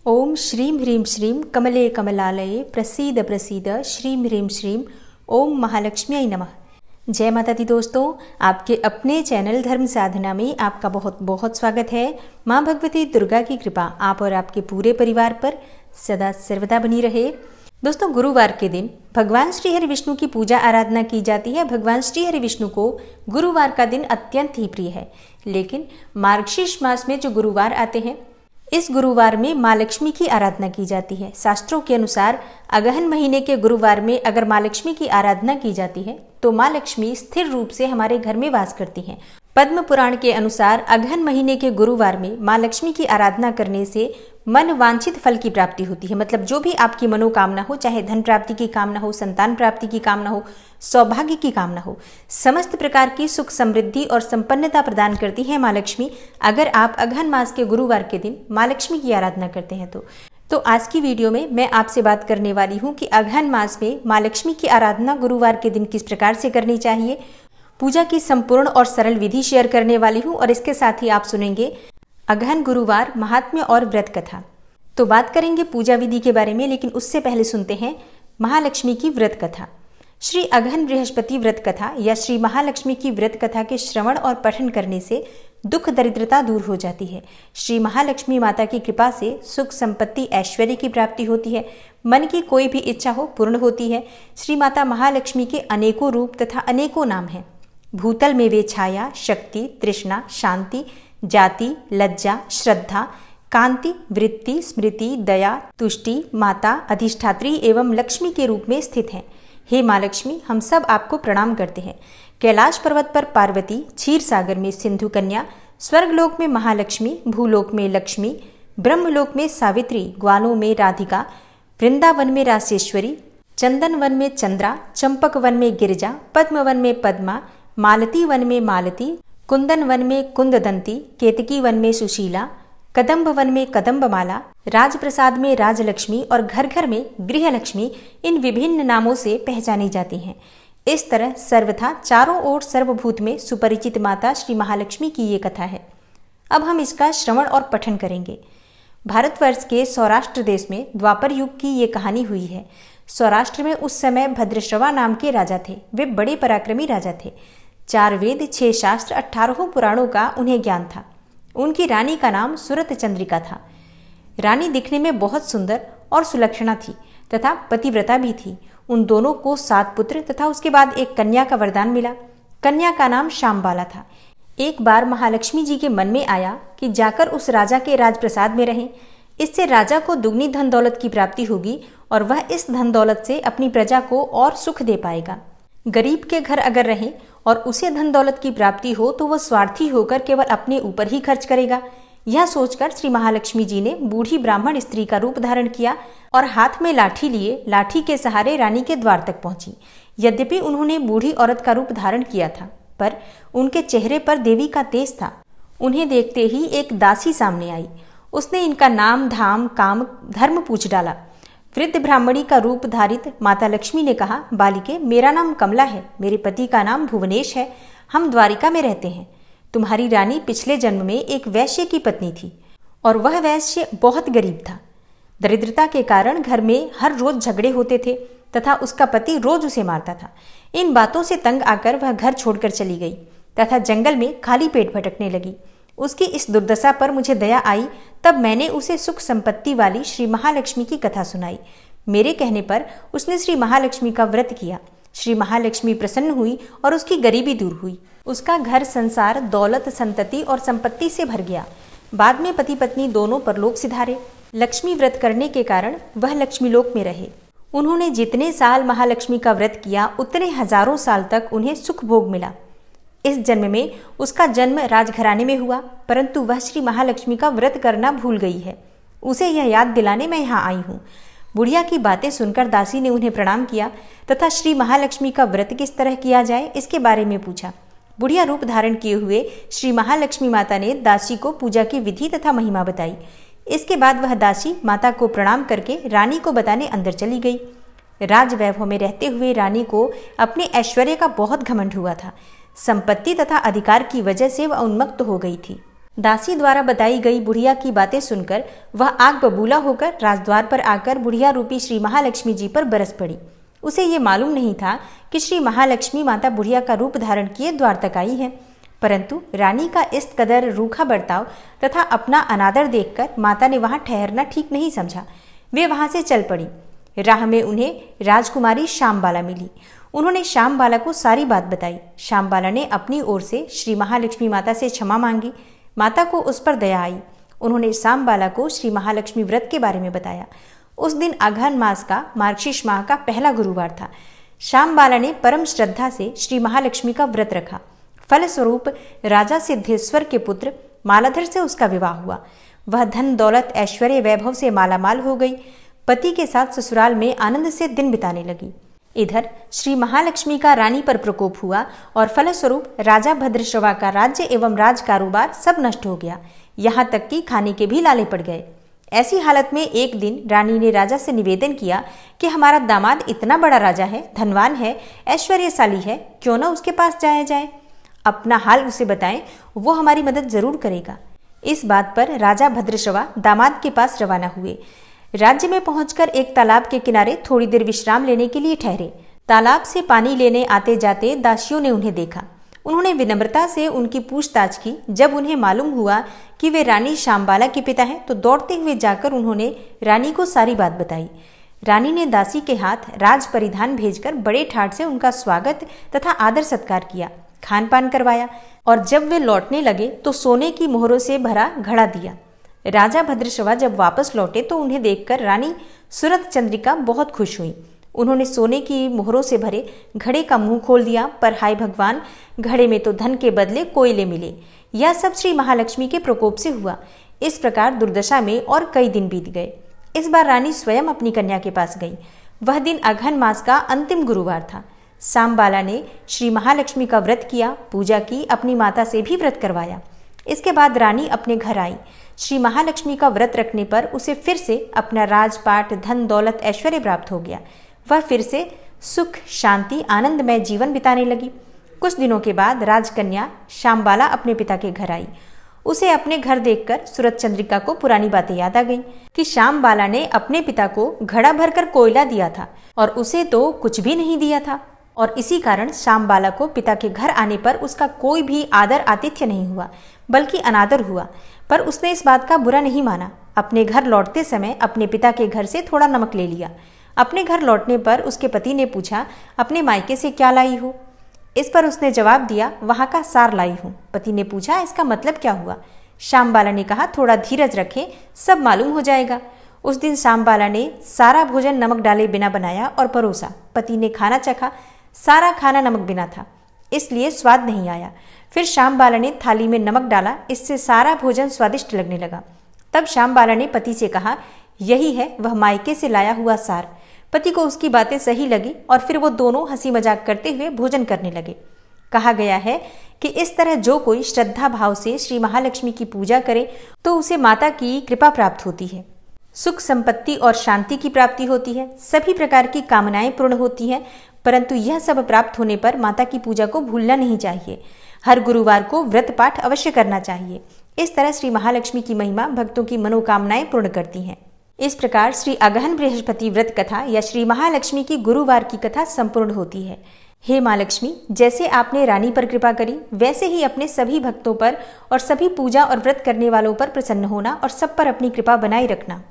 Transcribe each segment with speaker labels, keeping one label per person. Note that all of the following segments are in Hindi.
Speaker 1: ओम श्रीं ह्रीं श्रीं कमले कमलालये प्रसीद प्रसीद श्रीं ह्रीं श्रीं ओम महालक्ष्मी नमः। जय माता दी दोस्तों, आपके अपने चैनल धर्म साधना में आपका बहुत बहुत स्वागत है। माँ भगवती दुर्गा की कृपा आप और आपके पूरे परिवार पर सदा सर्वदा बनी रहे। दोस्तों, गुरुवार के दिन भगवान श्री हरि विष्णु की पूजा आराधना की जाती है। भगवान श्री हरि विष्णु को गुरुवार का दिन अत्यंत ही प्रिय है, लेकिन मार्गशीर्ष मास में जो गुरुवार आते हैं, इस गुरुवार में माँ लक्ष्मी की आराधना की जाती है। शास्त्रों के अनुसार अगहन महीने के गुरुवार में अगर माँ लक्ष्मी की आराधना की जाती है तो माँ लक्ष्मी स्थिर रूप से हमारे घर में वास करती हैं। पद्म पुराण के अनुसार अगहन महीने के गुरुवार में माँ लक्ष्मी की आराधना करने से मन वांछित फल की प्राप्ति होती है। मतलब जो भी आपकी मनोकामना हो, चाहे धन प्राप्ति की कामना हो, संतान प्राप्ति की कामना हो, सौभाग्य की कामना हो, समस्त प्रकार की सुख समृद्धि और संपन्नता प्रदान करती है माँ लक्ष्मी, अगर आप अगहन मास के गुरुवार के दिन माँ लक्ष्मी की आराधना करते हैं तो आज की वीडियो में मैं आपसे बात करने वाली हूँ कि अगहन मास में माँ लक्ष्मी की आराधना गुरुवार के दिन किस प्रकार से करनी चाहिए। पूजा की संपूर्ण और सरल विधि शेयर करने वाली हूँ और इसके साथ ही आप सुनेंगे अगहन गुरुवार महात्म्य और व्रत कथा। तो बात करेंगे पूजा विधि के बारे में, लेकिन उससे पहले सुनते हैं महालक्ष्मी की व्रत कथा। श्री अगहन बृहस्पति व्रत कथा या श्री महालक्ष्मी की व्रत कथा के श्रवण और पठन करने से दुख दरिद्रता दूर हो जाती है। श्री महालक्ष्मी माता की कृपा से सुख संपत्ति ऐश्वर्य की प्राप्ति होती है। मन की कोई भी इच्छा हो पूर्ण होती है। श्री माता महालक्ष्मी के अनेकों रूप तथा अनेकों नाम हैं। भूतल में वे छाया, शक्ति, तृष्णा, शांति, जाति, लज्जा, श्रद्धा, कांति, वृत्ति, स्मृति, दया, तुष्टि, माता, अधिष्ठात्री एवं लक्ष्मी के रूप में स्थित हैं। हे माँ लक्ष्मी, हम सब आपको प्रणाम करते हैं। कैलाश पर्वत पर पार्वती, क्षीर सागर में सिंधु कन्या, स्वर्गलोक में महालक्ष्मी, भूलोक में लक्ष्मी, ब्रह्मलोक में सावित्री, ग्वालों में राधिका, वृंदावन में रासेश्वरी, चंदन वन में चंद्रा, चंपक वन में गिरिजा, पद्म वन में पद्मा, मालती वन में मालती, कुंदन वन में कुंददंती, केतकी वन में सुशीला, कदम्ब वन में कदम्बमाला, राजप्रसाद में राजलक्ष्मी और घर घर में गृहलक्ष्मी इन विभिन्न नामों से पहचानी जाती हैं। इस तरह सर्वथा चारों ओर सर्वभूत में सुपरिचित माता श्री महालक्ष्मी की ये कथा है। अब हम इसका श्रवण और पठन करेंगे। भारतवर्ष के सौराष्ट्र देश में द्वापर युग की ये कहानी हुई है। सौराष्ट्र में उस समय भद्रश्रवा नाम के राजा थे। वे बड़े पराक्रमी राजा थे। 4 वेद, 6 शास्त्र, 18 पुराणों का उन्हें ज्ञान था। उनकी रानी का नाम सुरत चंद्रिका था। रानी दिखने में बहुत सुंदर और सुलक्षणा थी तथा पतिव्रता भी थी। उन दोनों को 7 पुत्र तथा उसके बाद एक कन्या का वरदान मिला। कन्या का नाम श्यामबाला था। एक बार महालक्ष्मी जी के मन में आया कि जाकर उस राजा के राजप्रसाद में रहें। इससे राजा को दुगनी धन दौलत की प्राप्ति होगी और वह इस धन दौलत से अपनी प्रजा को और सुख दे पाएगा। गरीब के घर अगर रहे और उसे धन दौलत की प्राप्ति हो तो वह स्वार्थी होकर केवल अपने ऊपर ही खर्च करेगा। यह सोचकर श्री महालक्ष्मी जी ने बूढ़ी ब्राह्मण स्त्री का रूप धारण किया और हाथ में लाठी लिए लाठी के सहारे रानी के द्वार तक पहुंची। यद्यपि उन्होंने बूढ़ी औरत का रूप धारण किया था, पर उनके चेहरे पर देवी का तेज था। उन्हें देखते ही एक दासी सामने आई। उसने इनका नाम, धाम, काम, धर्म पूछ डाला। वृद्ध ब्राह्मणी का रूप धारित माता लक्ष्मी ने कहा, बालिके, मेरा नाम कमला है। मेरे पति का नाम भुवनेश है। हम द्वारिका में रहते हैं। तुम्हारी रानी पिछले जन्म में एक वैश्य की पत्नी थी और वह वैश्य बहुत गरीब था। दरिद्रता के कारण घर में हर रोज झगड़े होते थे तथा उसका पति रोज उसे मारता था। इन बातों से तंग आकर वह घर छोड़कर चली गई तथा जंगल में खाली पेट भटकने लगी। उसकी इस दुर्दशा पर मुझे दया आई, तब मैंने उसे सुख संपत्ति वाली श्री महालक्ष्मी की कथा सुनाई। मेरे कहने पर उसने श्री महालक्ष्मी का व्रत किया। श्री महालक्ष्मी प्रसन्न हुई और उसकी गरीबी दूर हुई। उसका घर संसार दौलत, संतति और संपत्ति से भर गया। बाद में पति पत्नी दोनों परलोक सिधारे। लक्ष्मी व्रत करने के कारण वह लक्ष्मी लोक में रहे। उन्होंने जितने साल महालक्ष्मी का व्रत किया उतने हजारों साल तक उन्हें सुख भोग मिला। इस जन्म में उसका जन्म राजघराने में हुआ, परंतु वह श्री महालक्ष्मी का व्रत करना भूल गई है। उसे यह याद दिलाने मैं यहाँ आई हूँ। बुढ़िया की बातें सुनकर दासी ने उन्हें प्रणाम किया तथा श्री महालक्ष्मी का व्रत किस तरह किया जाए इसके बारे में पूछा। बुढ़िया रूप धारण किए हुए श्री महालक्ष्मी माता ने दासी को पूजा की विधि तथा महिमा बताई। इसके बाद वह दासी माता को प्रणाम करके रानी को बताने अंदर चली गई। राजवैभव में रहते हुए रानी को अपने ऐश्वर्य का बहुत घमंड हुआ था। संपत्ति तथा अधिकार की वजह से वह उन्मत्त हो गई थी। दासी द्वारा बताई गई बुढ़िया की बातें सुनकर वह आग बबूला होकर राजद्वार पर आकर बुढ़िया रूपी श्री महालक्ष्मी जी पर बरस पड़ी। उसे ये मालूम नहीं था कि श्री महालक्ष्मी माता बुढ़िया का रूप धारण किए द्वार तक आई है, परंतु रानी का इस कदर रूखा बर्ताव तथा अपना अनादर देखकर माता ने वहां ठहरना ठीक नहीं समझा। वे वहां से चल पड़ी। राह में उन्हें राजकुमारी श्यामबाला मिली। उन्होंने श्यामबाला को सारी बात बताई। श्यामबाला ने अपनी ओर से श्री महालक्ष्मी माता से क्षमा मांगी। माता को उस पर दया आई। उन्होंने श्यामबाला को श्री महालक्ष्मी व्रत के बारे में बताया। उस दिन अघन मास का मार्गशीर्ष माह का पहला गुरुवार था। श्यामबाला ने परम श्रद्धा से श्री महालक्ष्मी का व्रत रखा। फलस्वरूप राजा सिद्धेश्वर के पुत्र मालाधर से उसका विवाह हुआ। वह धन दौलत ऐश्वर्य वैभव से मालामाल हो गई। पति के साथ ससुराल में आनंद से दिन बिताने लगी। इधर श्री महालक्ष्मी का रानी पर प्रकोप हुआ और फलस्वरूप राजा भद्रश्रवा का राज्य एवं राज कारोबार सब नष्ट हो गया। यहाँ तक कि खाने के भी लाले पड़ गए। ऐसी हालत में एक दिन रानी ने राजा से निवेदन किया कि हमारा दामाद इतना बड़ा राजा है, धनवान है, ऐश्वर्यशाली है, क्यों न उसके पास जाया जाए। अपना हाल उसे बताएं, वो हमारी मदद जरूर करेगा। इस बात पर राजा भद्रश्रवा दामाद के पास रवाना हुए। राज्य में पहुंचकर एक तालाब के किनारे थोड़ी देर विश्राम लेने के लिए ठहरे। तालाब से पानी लेने आते जाते दासियों ने उन्हें देखा। उन्होंने विनम्रता से उनकी पूछताछ की। जब उन्हें मालूम हुआ कि वे रानी श्यामबाला के पिता हैं, तो दौड़ते हुए जाकर उन्होंने रानी को सारी बात बताई। रानी ने दासी के हाथ राज परिधान भेजकर बड़े ठाट से उनका स्वागत तथा आदर सत्कार किया, खान पान करवाया और जब वे लौटने लगे तो सोने की मोहरों से भरा घड़ा दिया। राजा भद्रश्रवा जब वापस लौटे तो उन्हें देखकर रानी सूरत चंद्रिका बहुत खुश हुई। उन्होंने सोने की मोहरों से भरे घड़े का मुंह खोल दिया, पर हाय भगवान, घड़े में तो धन के बदले कोयले मिले। यह सब श्री महालक्ष्मी के प्रकोप से हुआ। इस प्रकार दुर्दशा में और कई दिन बीत गए। इस बार रानी स्वयं अपनी कन्या के पास गई। वह दिन अघन मास का अंतिम गुरुवार था। श्यामबाला ने श्री महालक्ष्मी का व्रत किया, पूजा की, अपनी माता से भी व्रत करवाया। इसके बाद रानी अपने घर आई। श्री महालक्ष्मी का व्रत रखने पर उसे फिर से अपना राजपाट, धन दौलत, ऐश्वर्य प्राप्त हो गया। वह फिर से सुख, शांति, आनंदमय जीवन बिताने लगी। कुछ दिनों के बाद राजकन्या श्यामबाला अपने पिता के घर आई। उसे अपने घर देखकर सूरत चंद्रिका को पुरानी बातें याद आ गईं कि श्यामबाला ने अपने पिता को घड़ा भरकर कोयला दिया था और उसे तो कुछ भी नहीं दिया था, और इसी कारण श्यामबाला को पिता के घर आने पर उसका कोई भी आदर आतिथ्य नहीं हुआ, बल्कि अनादर हुआ। पर उसने इस बात का बुरा नहीं माना। अपने घर लौटते समय अपने पिता के घर से थोड़ा नमक ले लिया। अपने घर लौटने पर उसके पति ने पूछा, अपने मायके से क्या लाई हो? इस पर उसने जवाब दिया, वहां का सार लाई हूँ। पति ने पूछा, इसका मतलब क्या हुआ? श्यामबाला ने कहा, थोड़ा धीरज रखें, सब मालूम हो जाएगा। उस दिन श्यामबाला ने सारा भोजन नमक डाले बिना बनाया और परोसा। पति ने खाना चखा। सारा खाना नमक बिना था, इसलिए स्वाद नहीं आया। फिर श्यामबाला ने थाली में नमक डाला, इससे सारा भोजन स्वादिष्ट लगने लगा। तब श्यामबाला ने पति से कहा, यही है वह मायके से लाया हुआ सार। पति को उसकी बातें सही लगी और फिर वो दोनों हंसी मजाक करते हुए भोजन करने लगे। कहा गया है कि इस तरह जो कोई श्रद्धा भाव से श्री महालक्ष्मी की पूजा करे तो उसे माता की कृपा प्राप्त होती है, सुख संपत्ति और शांति की प्राप्ति होती है, सभी प्रकार की कामनाएं पूर्ण होती हैं। परंतु यह सब प्राप्त होने पर माता की पूजा को भूलना नहीं चाहिए। हर गुरुवार को व्रत पाठ अवश्य करना चाहिए। इस तरह श्री महालक्ष्मी की महिमा भक्तों की मनोकामनाएं पूर्ण करती हैं। इस प्रकार श्री अगहन बृहस्पति व्रत कथा या श्री महालक्ष्मी की गुरुवार की कथा संपूर्ण होती है। हे माँ लक्ष्मी, जैसे आपने रानी पर कृपा करी, वैसे ही अपने सभी भक्तों पर और सभी पूजा और व्रत करने वालों पर प्रसन्न होना और सब पर अपनी कृपा बनाए रखना।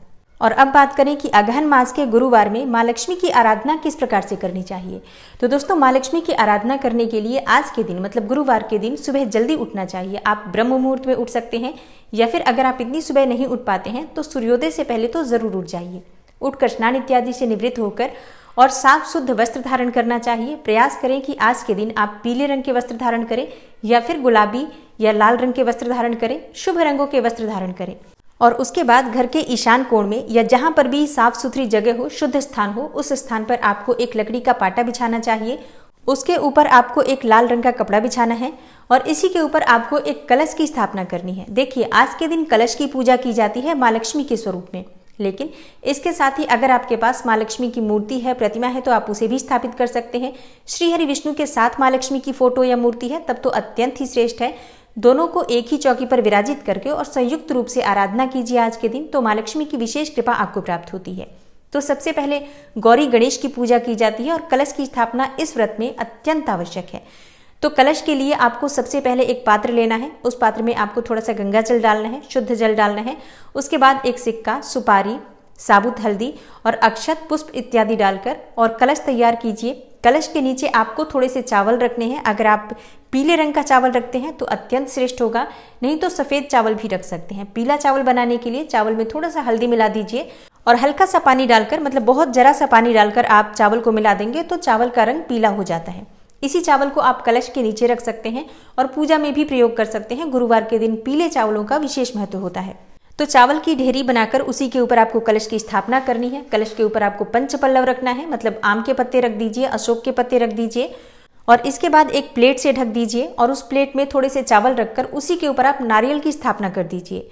Speaker 1: और अब बात करें कि अगहन मास के गुरुवार में माँ लक्ष्मी की आराधना किस प्रकार से करनी चाहिए। तो दोस्तों, माँ लक्ष्मी की आराधना करने के लिए आज के दिन मतलब गुरुवार के दिन सुबह जल्दी उठना चाहिए। आप ब्रह्म मुहूर्त में उठ सकते हैं, या फिर अगर आप इतनी सुबह नहीं उठ पाते हैं तो सूर्योदय से पहले तो जरूर उठ जाइए। उठकर स्नान इत्यादि से निवृत्त होकर और साफ शुद्ध वस्त्र धारण करना चाहिए। प्रयास करें कि आज के दिन आप पीले रंग के वस्त्र धारण करें या फिर गुलाबी या लाल रंग के वस्त्र धारण करें। शुभ रंगों के वस्त्र धारण करें और उसके बाद घर के ईशान कोण में या जहां पर भी साफ सुथरी जगह हो, शुद्ध स्थान हो, उस स्थान पर आपको एक लकड़ी का पाटा बिछाना चाहिए। उसके ऊपर आपको एक लाल रंग का कपड़ा बिछाना है और इसी के ऊपर आपको एक कलश की स्थापना करनी है। देखिए, आज के दिन कलश की पूजा की जाती है माँ लक्ष्मी के स्वरूप में, लेकिन इसके साथ ही अगर आपके पास माँ लक्ष्मी की मूर्ति है, प्रतिमा है, तो आप उसे भी स्थापित कर सकते हैं। श्री हरि विष्णु के साथ माँ लक्ष्मी की फोटो या मूर्ति है तब तो अत्यंत ही श्रेष्ठ है। दोनों को एक ही चौकी पर विराजित करके और संयुक्त रूप से आराधना कीजिए आज के दिन, तो माँ लक्ष्मी की विशेष कृपा आपको प्राप्त होती है। तो सबसे पहले गौरी गणेश की पूजा की जाती है और कलश की स्थापना इस व्रत में अत्यंत आवश्यक है। तो कलश के लिए आपको सबसे पहले एक पात्र लेना है, उस पात्र में आपको थोड़ा सा गंगा जल डालना है, शुद्ध जल डालना है। उसके बाद एक सिक्का, सुपारी, साबुत हल्दी और अक्षत पुष्प इत्यादि डालकर और कलश तैयार कीजिए। कलश के नीचे आपको थोड़े से चावल रखने हैं। अगर आप पीले रंग का चावल रखते हैं तो अत्यंत श्रेष्ठ होगा, नहीं तो सफ़ेद चावल भी रख सकते हैं। पीला चावल बनाने के लिए चावल में थोड़ा सा हल्दी मिला दीजिए और हल्का सा पानी डालकर, मतलब बहुत जरा सा पानी डालकर आप चावल को मिला देंगे तो चावल का रंग पीला हो जाता है। इसी चावल को आप कलश के नीचे रख सकते हैं और पूजा में भी प्रयोग कर सकते हैं। गुरुवार के दिन पीले चावलों का विशेष महत्व होता है। तो चावल की ढेरी बनाकर उसी के ऊपर आपको कलश की स्थापना करनी है। कलश के ऊपर आपको पंचपल्लव रखना है, मतलब आम के पत्ते रख दीजिए, अशोक के पत्ते रख दीजिए और इसके बाद एक प्लेट से ढक दीजिए और उस प्लेट में थोड़े से चावल रखकर उसी के ऊपर आप नारियल की स्थापना कर दीजिए।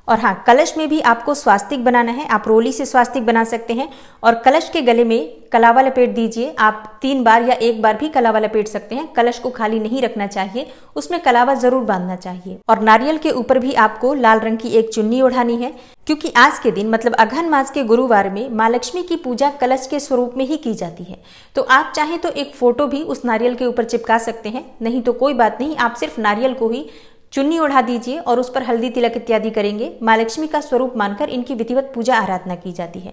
Speaker 1: और हाँ, कलश में भी आपको स्वास्तिक बनाना है। आप रोली से स्वास्तिक बना सकते हैं और कलश के गले में कलावा लपेट दीजिए। आप 3 बार या 1 बार भी कलावा लपेट सकते हैं। कलश को खाली नहीं रखना चाहिए, उसमें कलावा जरूर बांधना चाहिए। और नारियल के ऊपर भी आपको लाल रंग की एक चुन्नी ओढ़ानी है, क्योंकि आज के दिन मतलब अघन मास के गुरुवार में माँ लक्ष्मी की पूजा कलश के स्वरूप में ही की जाती है। तो आप चाहें तो एक फोटो भी उस नारियल के ऊपर चिपका सकते हैं, नहीं तो कोई बात नहीं, आप सिर्फ नारियल को ही चुन्नी ओढ़ा दीजिए और उस पर हल्दी तिलक इत्यादि करेंगे। माँ लक्ष्मी का स्वरूप मानकर इनकी विधिवत पूजा आराधना की जाती है।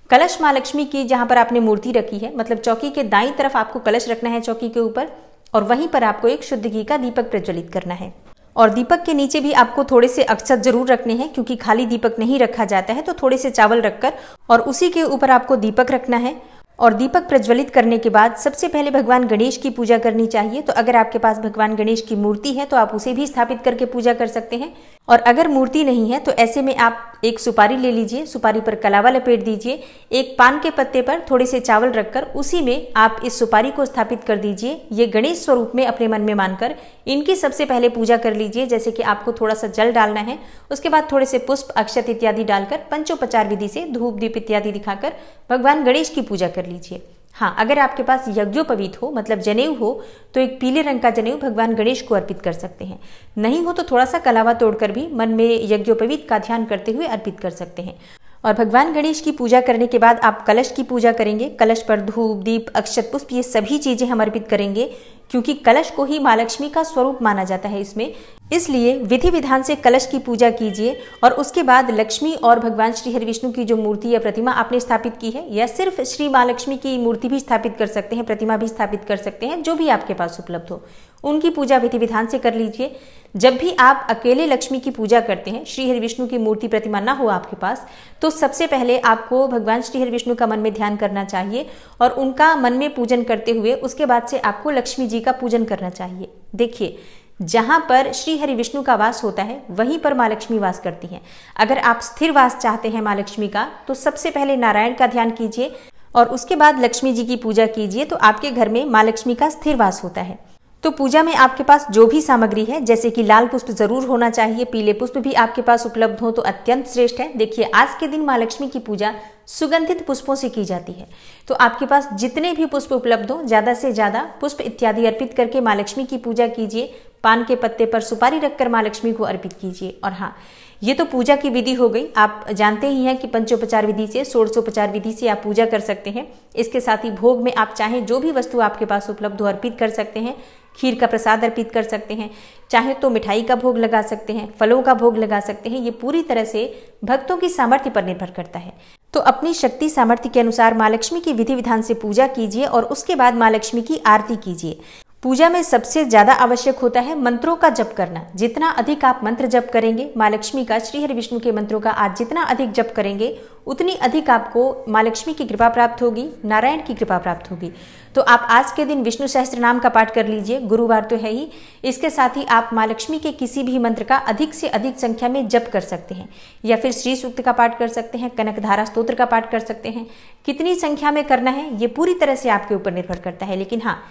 Speaker 1: कलश माँ लक्ष्मी की जहां पर आपने मूर्ति रखी है, मतलब चौकी के दाईं तरफ आपको कलश रखना है चौकी के ऊपर, और वहीं पर आपको एक शुद्ध घी का दीपक प्रज्वलित करना है। और दीपक के नीचे भी आपको थोड़े से अक्षत जरूर रखने हैं, क्योंकि खाली दीपक नहीं रखा जाता है। तो थोड़े से चावल रखकर और उसी के ऊपर आपको दीपक रखना है। और दीपक प्रज्वलित करने के बाद सबसे पहले भगवान गणेश की पूजा करनी चाहिए। तो अगर आपके पास भगवान गणेश की मूर्ति है तो आप उसे भी स्थापित करके पूजा कर सकते हैं, और अगर मूर्ति नहीं है तो ऐसे में आप एक सुपारी ले लीजिए, सुपारी पर कलावा लपेट दीजिए, एक पान के पत्ते पर थोड़े से चावल रखकर उसी में आप इस सुपारी को स्थापित कर दीजिए। ये गणेश स्वरूप में अपने मन में मानकर इनकी सबसे पहले पूजा कर लीजिए। जैसे कि आपको थोड़ा सा जल डालना है, उसके बाद थोड़े से पुष्प, अक्षत इत्यादि डालकर पंचोपचार विधि से धूप दीप इत्यादि दिखाकर भगवान गणेश की पूजा कर लीजिए। हाँ, अगर आपके पास यज्ञोपवीत हो, मतलब जनेऊ हो, तो एक पीले रंग का जनेऊ भगवान गणेश को अर्पित कर सकते हैं। नहीं हो तो थोड़ा सा कलावा तोड़कर भी मन में यज्ञोपवीत का ध्यान करते हुए अर्पित कर सकते हैं। और भगवान गणेश की पूजा करने के बाद आप कलश की पूजा करेंगे। कलश पर धूप दीप अक्षत पुष्प ये सभी चीजें हम अर्पित करेंगे, क्योंकि कलश को ही माँ लक्ष्मी का स्वरूप माना जाता है इसमें। इसलिए विधि विधान से कलश की पूजा कीजिए और उसके बाद लक्ष्मी और भगवान श्री हरि विष्णु की जो मूर्ति या प्रतिमा आपने स्थापित की है, या सिर्फ श्री माँ लक्ष्मी की मूर्ति भी स्थापित कर सकते हैं, प्रतिमा भी स्थापित कर सकते हैं, जो भी आपके पास उपलब्ध हो, उनकी पूजा विधि विधान से कर लीजिए। जब भी आप अकेले लक्ष्मी की पूजा करते हैं, श्री हरि विष्णु की मूर्ति प्रतिमा ना हो आपके पास, तो सबसे पहले आपको भगवान श्री हरि विष्णु का मन में ध्यान करना चाहिए और उनका मन में पूजन करते हुए उसके बाद से आपको लक्ष्मी जी का पूजन करना चाहिए। देखिए, जहां पर श्री हरि विष्णु का वास होता है वहीं पर माँ लक्ष्मी वास करती हैं। अगर आप स्थिर वास चाहते हैं माँ लक्ष्मी का, तो सबसे पहले नारायण का ध्यान कीजिए और उसके बाद लक्ष्मी जी की पूजा कीजिए, तो आपके घर में माँ लक्ष्मी का स्थिर वास होता है। तो पूजा में आपके पास जो भी सामग्री है, जैसे कि लाल पुष्प जरूर होना चाहिए, पीले पुष्प भी आपके पास उपलब्ध हो तो अत्यंत श्रेष्ठ है। देखिए, आज के दिन माँ लक्ष्मी की पूजा सुगंधित पुष्पों से की जाती है, तो आपके पास जितने भी पुष्प उपलब्ध हो, ज्यादा से ज्यादा पुष्प इत्यादि अर्पित करके माँ लक्ष्मी की पूजा कीजिए। पान के पत्ते पर सुपारी रखकर माँ लक्ष्मी को अर्पित कीजिए। और हाँ, ये तो पूजा की विधि हो गई। आप जानते ही हैं कि पंचोपचार विधि से, षोडशोपचार विधि से आप पूजा कर सकते हैं। इसके साथ ही भोग में आप चाहे जो भी वस्तु आपके पास उपलब्ध हो अर्पित कर सकते हैं। खीर का प्रसाद अर्पित कर सकते हैं, चाहे तो मिठाई का भोग लगा सकते हैं, फलों का भोग लगा सकते हैं। ये पूरी तरह से भक्तों की सामर्थ्य पर निर्भर करता है। तो अपनी शक्ति सामर्थ्य के अनुसार माँ लक्ष्मी की विधि विधान से पूजा कीजिए और उसके बाद माँ लक्ष्मी की आरती कीजिए। पूजा में सबसे ज्यादा आवश्यक होता है मंत्रों का जप करना। जितना अधिक आप मंत्र जप करेंगे माँ लक्ष्मी का, श्री हरि विष्णु के मंत्रों का आज जितना अधिक जप करेंगे, उतनी अधिक आपको माँ लक्ष्मी की कृपा प्राप्त होगी, नारायण की कृपा प्राप्त होगी। तो आप आज के दिन विष्णु सहस्त्र नाम का पाठ कर लीजिए, गुरुवार तो है ही। इसके साथ ही आप माँ लक्ष्मी के किसी भी मंत्र का अधिक से अधिक संख्या में जप कर सकते हैं, या फिर श्री सूक्त का पाठ कर सकते हैं, कनकधारा स्तोत्र का पाठ कर सकते हैं। कितनी संख्या में करना है ये पूरी तरह से आपके ऊपर निर्भर करता है, लेकिन हाँ,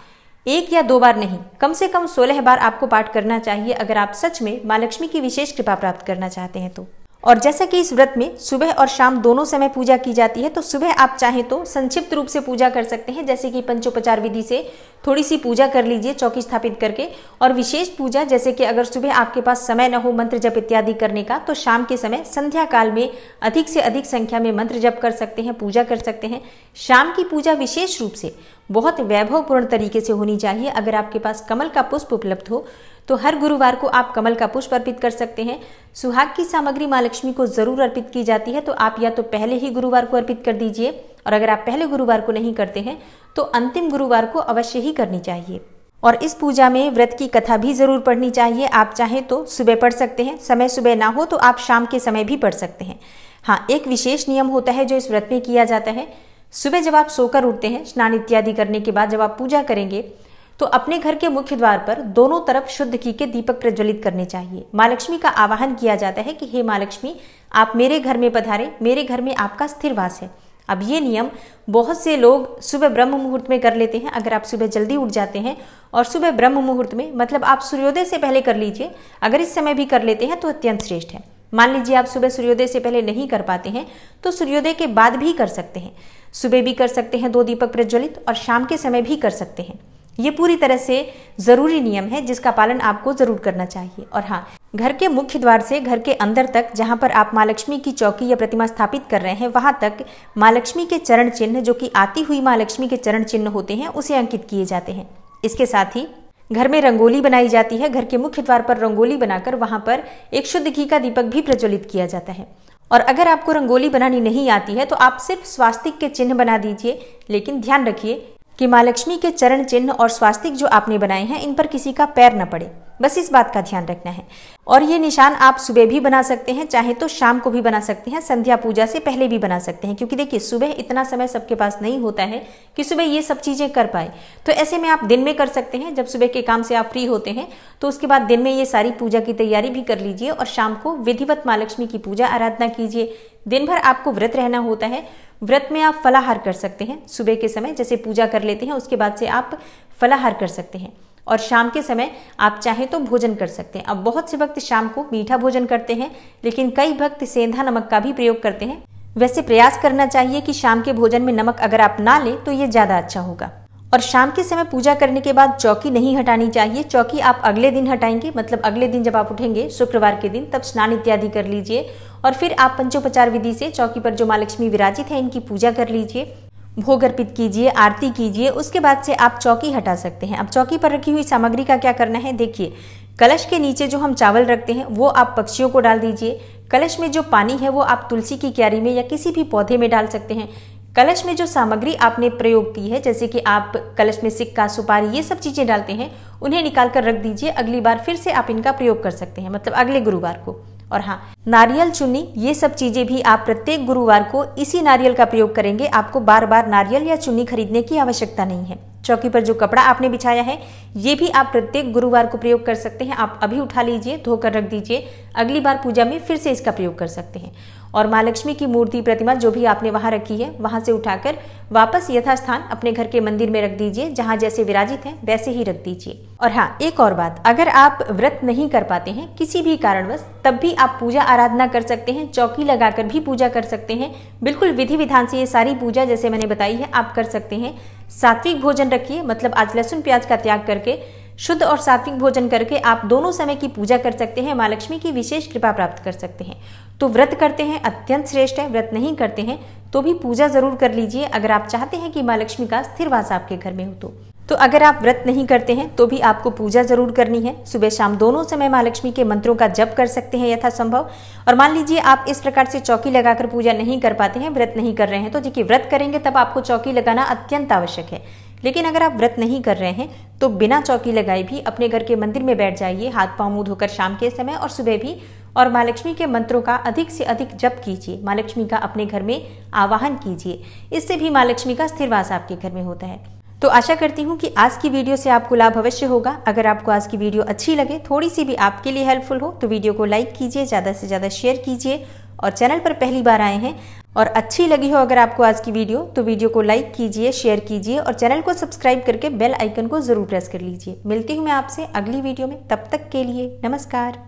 Speaker 1: 1 या 2 बार नहीं, कम से कम 16 बार आपको पाठ करना चाहिए, अगर आप सच में माँ लक्ष्मी की विशेष कृपा प्राप्त करना चाहते हैं तो। और जैसा कि इस व्रत में सुबह और शाम दोनों समय पूजा की जाती है, तो सुबह आप चाहें तो संक्षिप्त रूप से पूजा कर सकते हैं, जैसे कि पंचोपचार विधि से थोड़ी सी पूजा कर लीजिए चौकी स्थापित करके। और विशेष पूजा जैसे कि अगर सुबह आपके पास समय न हो मंत्र जप इत्यादि करने का, तो शाम के समय संध्या काल में अधिक से अधिक संख्या में मंत्र जप कर सकते हैं, पूजा कर सकते हैं। शाम की पूजा विशेष रूप से बहुत वैभवपूर्ण तरीके से होनी चाहिए। अगर आपके पास कमल का पुष्प उपलब्ध हो तो हर गुरुवार को आप कमल का पुष्प अर्पित कर सकते हैं। सुहाग की सामग्री मां लक्ष्मी को जरूर अर्पित की जाती है, तो आप या तो पहले ही गुरुवार को अर्पित कर दीजिए, और अगर आप पहले गुरुवार को नहीं करते हैं तो अंतिम गुरुवार को अवश्य ही करनी चाहिए। और इस पूजा में व्रत की कथा भी जरूर पढ़नी चाहिए। आप चाहें तो सुबह पढ़ सकते हैं, समय सुबह ना हो तो आप शाम के समय भी पढ़ सकते हैं। हाँ, एक विशेष नियम होता है जो इस व्रत में किया जाता है। सुबह जब आप सोकर उठते हैं, स्नान इत्यादि करने के बाद जब आप पूजा करेंगे तो अपने घर के मुख्य द्वार पर दोनों तरफ शुद्ध घी के दीपक प्रज्वलित करने चाहिए। मां लक्ष्मी का आवाहन किया जाता है कि हे मां लक्ष्मी, आप मेरे घर में पधारे, मेरे घर में आपका स्थिर वास है। अब ये नियम बहुत से लोग सुबह ब्रह्म मुहूर्त में कर लेते हैं। अगर आप सुबह जल्दी उठ जाते हैं और सुबह ब्रह्म मुहूर्त में, मतलब आप सूर्योदय से पहले कर लीजिए, अगर इस समय भी कर लेते हैं तो अत्यंत श्रेष्ठ है। मान लीजिए आप सुबह सूर्योदय से पहले नहीं कर पाते हैं तो सूर्योदय के बाद भी कर सकते हैं। सुबह भी कर सकते हैं 2 दीपक प्रज्वलित, और शाम के समय भी कर सकते हैं। ये पूरी तरह से जरूरी नियम है जिसका पालन आपको जरूर करना चाहिए। और हाँ, घर के मुख्य द्वार से घर के अंदर तक जहां पर आप मां लक्ष्मी की चौकी या प्रतिमा स्थापित कर रहे हैं, वहां तक मां लक्ष्मी के चरण चिन्ह, जो कि आती हुई मां लक्ष्मी के चरण चिन्ह होते हैं, उसे अंकित किए जाते हैं। इसके साथ ही घर में रंगोली बनाई जाती है। घर के मुख्य द्वार पर रंगोली बनाकर वहां पर एक शुद्ध घी का दीपक भी प्रज्वलित किया जाता है। और अगर आपको रंगोली बनानी नहीं आती है तो आप सिर्फ स्वास्तिक के चिन्ह बना दीजिए, लेकिन ध्यान रखिए कि मां लक्ष्मी के चरण चिन्ह और स्वास्तिक जो आपने बनाए हैं इन पर किसी का पैर न पड़े, बस इस बात का ध्यान रखना है। और ये निशान आप सुबह भी बना सकते हैं, चाहे तो शाम को भी बना सकते हैं, संध्या पूजा से पहले भी बना सकते हैं, क्योंकि देखिए सुबह इतना समय सबके पास नहीं होता है कि सुबह ये सब चीजें कर पाए। तो ऐसे में आप दिन में कर सकते हैं, जब सुबह के काम से आप फ्री होते हैं तो उसके बाद दिन में ये सारी पूजा की तैयारी भी कर लीजिए, और शाम को विधिवत मां लक्ष्मी की पूजा आराधना कीजिए। दिन भर आपको व्रत रहना होता है। व्रत में आप फलाहार कर सकते हैं। सुबह के समय जैसे पूजा कर लेते हैं उसके बाद से आप फलाहार कर सकते हैं, और शाम के समय आप चाहे तो भोजन कर सकते हैं। अब बहुत से भक्त शाम को मीठा भोजन करते हैं, लेकिन कई भक्त सेंधा नमक का भी प्रयोग करते हैं। वैसे प्रयास करना चाहिए कि शाम के भोजन में नमक अगर आप ना लें तो ये ज्यादा अच्छा होगा। और शाम के समय पूजा करने के बाद चौकी नहीं हटानी चाहिए। चौकी आप अगले दिन हटाएंगे, मतलब अगले दिन जब आप उठेंगे शुक्रवार के दिन, तब स्नान इत्यादि कर लीजिए, और फिर आप पंचोपचार विधि से चौकी पर जो मां लक्ष्मी विराजित है इनकी पूजा कर लीजिए, भोग अर्पित कीजिए, आरती कीजिए। उसके बाद से आप चौकी हटा सकते हैं। अब चौकी पर रखी हुई सामग्री का क्या करना है, देखिए कलश के नीचे जो हम चावल रखते हैं वो आप पक्षियों को डाल दीजिए। कलश में जो पानी है वो आप तुलसी की क्यारी में या किसी भी पौधे में डाल सकते हैं। कलश में जो सामग्री आपने प्रयोग की है, जैसे कि आप कलश में सिक्का, सुपारी, ये सब चीजें डालते हैं, उन्हें निकाल कर रख दीजिए। अगली बार फिर से आप इनका प्रयोग कर सकते हैं, मतलब अगले गुरुवार को। और हाँ, नारियल, चुन्नी, ये सब चीजें भी आप प्रत्येक गुरुवार को इसी नारियल का प्रयोग करेंगे। आपको बार बार नारियल या चुन्नी खरीदने की आवश्यकता नहीं है। चौकी पर जो कपड़ा आपने बिछाया है ये भी आप प्रत्येक गुरुवार को प्रयोग कर सकते हैं। आप अभी उठा लीजिए, धोकर रख दीजिए, अगली बार पूजा में फिर से इसका प्रयोग कर सकते हैं। और मां लक्ष्मी की मूर्ति, प्रतिमा जो भी आपने वहां रखी है वहां से उठाकर वापस यथास्थान अपने घर के मंदिर में रख दीजिए, जहां जैसे विराजित है वैसे ही रख दीजिए। और हाँ, एक और बात, अगर आप व्रत नहीं कर पाते हैं किसी भी कारणवश, तब भी आप पूजा आराधना कर सकते हैं, चौकी लगाकर भी पूजा कर सकते हैं। बिल्कुल विधि विधान से ये सारी पूजा जैसे मैंने बताई है आप कर सकते हैं। सात्विक भोजन रखिए, मतलब आज लहसुन प्याज का त्याग करके शुद्ध और सात्विक भोजन करके आप दोनों समय की पूजा कर सकते हैं, मां लक्ष्मी की विशेष कृपा प्राप्त कर सकते हैं। तो व्रत करते हैं अत्यंत श्रेष्ठ है, व्रत नहीं करते हैं तो भी पूजा जरूर कर लीजिए, अगर आप चाहते हैं कि मां लक्ष्मी का स्थिर वास आपके घर में हो तो अगर आप व्रत नहीं करते हैं तो भी आपको पूजा जरूर करनी है। सुबह शाम दोनों समय मां लक्ष्मी के मंत्रों का जप कर सकते हैं यथासंभव। और मान लीजिए आप इस प्रकार से चौकी लगाकर पूजा नहीं कर पाते हैं, व्रत नहीं कर रहे हैं, तो देखिए व्रत करेंगे तब आपको चौकी लगाना अत्यंत आवश्यक है। लेकिन अगर आप व्रत नहीं कर रहे हैं तो बिना चौकी लगाए भी अपने घर के मंदिर में बैठ जाइए, हाथ पांव मुंह धोकर शाम के समय और सुबह भी, और मां लक्ष्मी के मंत्रों का अधिक से अधिक जप कीजिए, मां लक्ष्मी का अपने घर में आवाहन कीजिए। इससे भी मां लक्ष्मी का स्थिर वास आपके घर में होता है। तो आशा करती हूँ कि आज की वीडियो से आपको लाभ अवश्य होगा। अगर आपको आज की वीडियो अच्छी लगे, थोड़ी सी भी आपके लिए हेल्पफुल हो, तो वीडियो को लाइक कीजिए, ज़्यादा से ज़्यादा शेयर कीजिए। और चैनल पर पहली बार आए हैं और अच्छी लगी हो अगर आपको आज की वीडियो, तो वीडियो को लाइक कीजिए, शेयर कीजिए और चैनल को सब्सक्राइब करके बेल आइकन को जरूर प्रेस कर लीजिए। मिलती हूँ मैं आपसे अगली वीडियो में, तब तक के लिए नमस्कार।